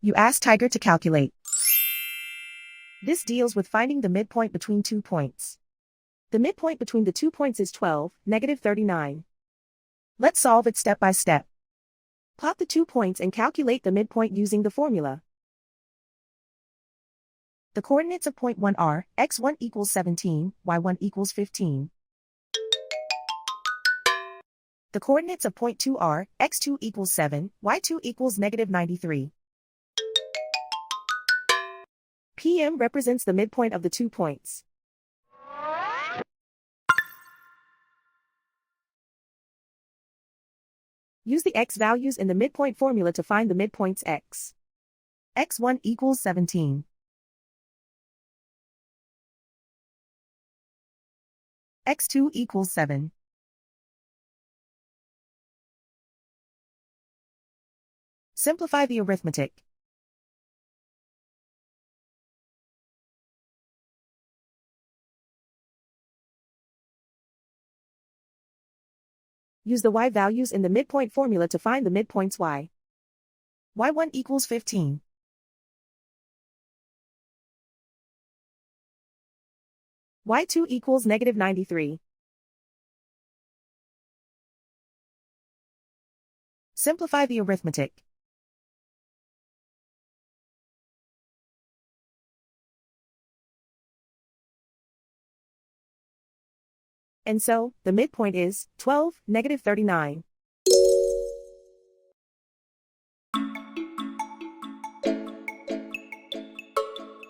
You ask Tiger to calculate. This deals with finding the midpoint between 2 points. The midpoint between the 2 points is 12, negative 39. Let's solve it step by step. Plot the 2 points and calculate the midpoint using the formula. The coordinates of point 1 are, x1 equals 17, y1 equals 15. The coordinates of point 2 are, x2 equals 7, y2 equals negative 93. PM represents the midpoint of the 2 points. Use the x values in the midpoint formula to find the midpoints x. x1 equals 17. x2 equals 7. Simplify the arithmetic. Use the y values in the midpoint formula to find the midpoints y. y1 equals 15. y2 equals negative 93. Simplify the arithmetic. And so, the midpoint is 12, negative 39.